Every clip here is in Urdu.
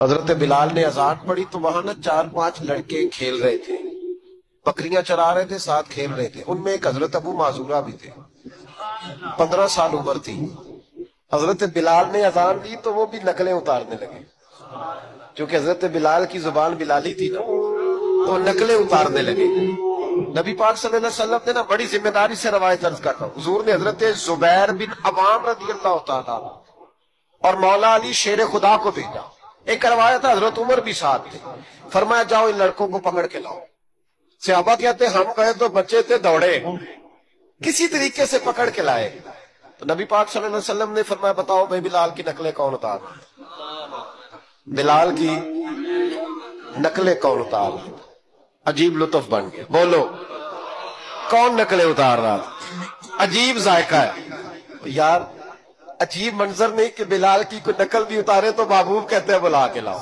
حضرت بلال نے اذان پڑھی تو وہاں نا 4-5 لڑکے کھیل رہے تھے، بکریاں چرا رہے تھے، ساتھ کھیل رہے تھے۔ ان میں ایک حضرت ابو معذورہ بھی تھے، 15 سال عمر تھی۔ حضرت بلال نے اذان دی تو وہ بھی نقلیں اتارنے لگے، کیونکہ حضرت بلال کی زبان بلالی تھی نا، تو نقلیں اتارنے لگے۔ نبی پاک صلی اللہ علیہ وسلم نے نا بڑی ذمہ داری سے روایت عرض کرتا ہوں، حضور نے حضرت زبیر بن عوام رضی اللہ تعالیٰ اور مولا علی شیر خدا کو بھیجا۔ ایک روایت ہے حضرت عمر بھی ساتھ تھے، فرمایا جاؤ ان لڑکوں کو پکڑ کے لاؤ۔ صحابہ کہتے ہم گئے تو بچے تھے، دوڑے، کسی طریقے سے پکڑ کے لائے۔ تو نبی پاک صلی اللہ علیہ وسلم نے فرمایا بتاؤ بھائی بلال کی نقلیں کون اتار، بلال کی نقلیں کون اتار۔ عجیب لطف بن گیا، بولو کون نقلیں اتار رہا تھا؟ عجیب ذائقہ ہے یار، عجیب منظر نہیں کہ بلال کی کوئی نقل بھی اتارے تو محبوب کہتے ہیں بلا کے لاؤ۔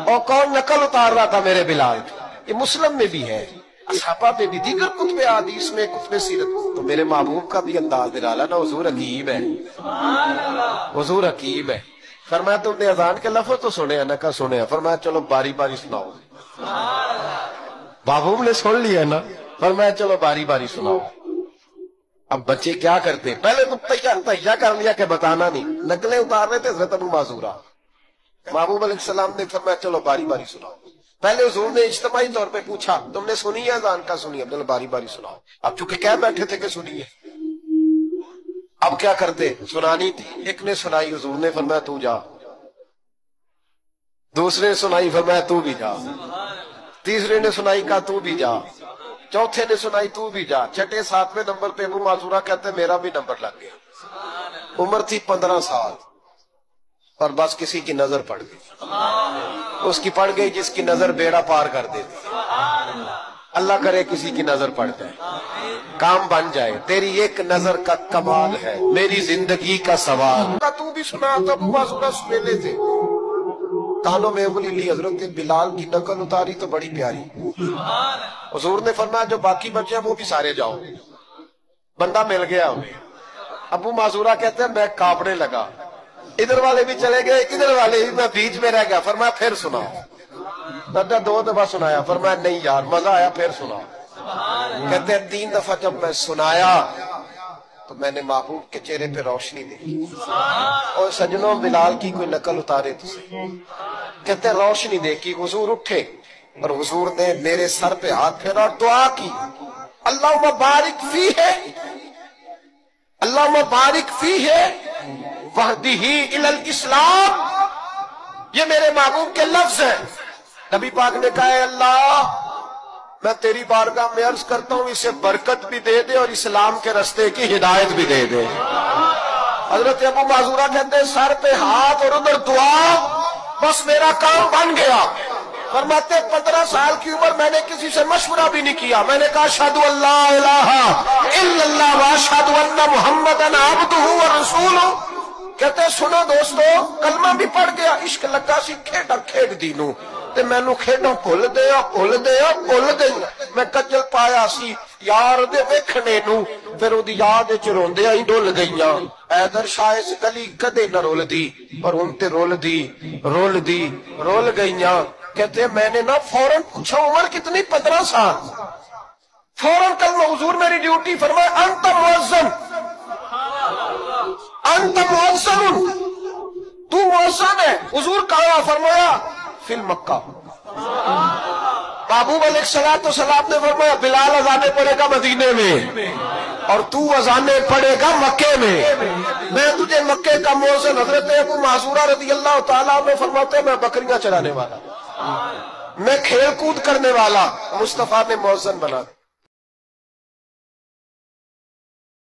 اور کون نقل اتار رہا تھا میرے بلال کی؟ یہ مسلم میں بھی ہے، اصحابہ میں بھی، دیگر کتب حدیث میں، کتب سیرت۔ تو میرے محبوب کا بھی انداز نرالا نا، حضور حکیم ہے، حضور حکیم ہے۔ فرمایا تم نے اذان کے لفظ تو سنے ہیں نا؟ کہا سنے ہیں۔ فرمایا چلو باری باری سناؤ۔ محبوب نے سن لیا نا، فرمایا چلو باری باری سناؤ۔ اب بچے کیا کرتے، پہلے تو تیار کر لیا کہ بتانا نہیں، نقلیں اتار رہے تھے حضرت ابو معذورہ۔ محبوب علیہ السلام نے فرمایا چلو باری باری سناؤ۔ پہلے حضور نے اجتماعی طور پہ پوچھا تم نے سنی ہے اذان کا؟ سنی ہے، چلو باری باری سناؤ۔ اب چونکہ کہہ بیٹھے تھے کہ سنیے، اب کیا کرتے، سنانی تھی۔ ایک نے سنائی، حضور نے فرمایا تو جا۔ دوسرے نے سنائی، فرمایا تو بھی جا۔ تیسرے نے سنائی، کہا تو بھی جا۔ چوتھے نے سنائی، تو بھی جا۔ چھٹے 7ویں نمبر پہ ابو معذورہ کہتے ہیں میرا بھی نمبر لگ گیا۔ عمر تھی 15 سال اور بس کسی کی نظر پڑ گئی، اس کی پڑ گئی جس کی نظر بیڑا پار کر دیتی۔ اللہ کرے کسی کی نظر پڑ جائے، کام بن جائے۔ تیری ایک نظر کا کمال ہے، میری زندگی کا سوال۔ تو بھی سنا تو ابو معذورہ سنیلے تھے، کانوں میں انگلی لی، حضرت بلال کی نقل اتاری تو بڑی پیاری۔ حضور نے فرمایا جو باقی بچے ہیں وہ بھی سارے جاؤ، بندہ مل گیا ہمیں۔ ابو معذورہ کہتے ہیں میں کانپنے لگا، ادھر والے بھی چلے گئے، ادھر والے بھی، میں بیچ میں رہ گیا۔ فرمایا پھر سناؤ۔ دادا 2 دفعہ سنایا، فرمایا نہیں یار مزہ آیا، پھر سناؤ۔ کہتے ہیں 3 دفعہ جب میں سنایا تو میں نے محبوب کے چہرے پہ روشنی دیکھی۔ اور سجنوں بلال کی کوئی نقل اتارے تو کہتے ہیں روشنی دیکھی۔ حضور اٹھے اور حضور نے میرے سر پہ ہاتھ پھیرا اور دعا کی، اللہم بارک فی ہے، اللہم بارک فی ہے وحدہ الی الاسلام۔ یہ میرے محبوب کے لفظ ہیں۔ نبی پاک نے کہا ہے اللہ میں تیری بارگاہ میں عرض کرتا ہوں اسے برکت بھی دے دے اور اسلام کے رستے کی ہدایت بھی دے دے۔ حضرت ابو معذورہ کہتے ہیں سر پہ ہاتھ اور ادھر دعا، بس میرا کام بن گیا۔ فرماتے 15 سال کی عمر میں نے کسی سے مشورہ بھی نہیں کیا، میں نے کہا اشہد ان لا الہ الا اللہ واشہد ان محمدن عبدہ ورسولہ۔ کہتے سنو دوستو، کلمہ بھی پڑھ گیا، عشق لگا سی کھیڈا کھیڈ دینوں تے مینوں کھیڈاں بھول دیا بھول دیا بھول گئی۔ میں کجل پایا سی یار دے ویکھنے نو، پھر اودی یاد وچ روندیاں ہی ڈول گئیاں۔ ایدر شاہ اس گلی کدے نہ رول دی، پر ہن تے رول دی رول گئیاں۔ کہتے میں نے نا فوراً پوچھا عمر کتنی؟ 15 سال۔ فوراً کلمہ حضور میری ڈیوٹی، فرمایا انت مؤذن، انت مؤذن، تو مؤذن ہے۔ حضور کہا، فرمایا فی المکہ۔ محبوب علیہ السلام نے فرمایا بلال اذانے پڑے گا مدینے میں اور تو اذانے پڑے گا مکے میں، میں تجھے مکے کا مؤذن۔ حضرت ابو معذورہ رضی اللہ تعالیٰ عنہ فرماتے ہیں میں بکریاں چرانے والا، میں کھیل کود کرنے والا، مصطفیٰ نے مؤذن بنا دیا۔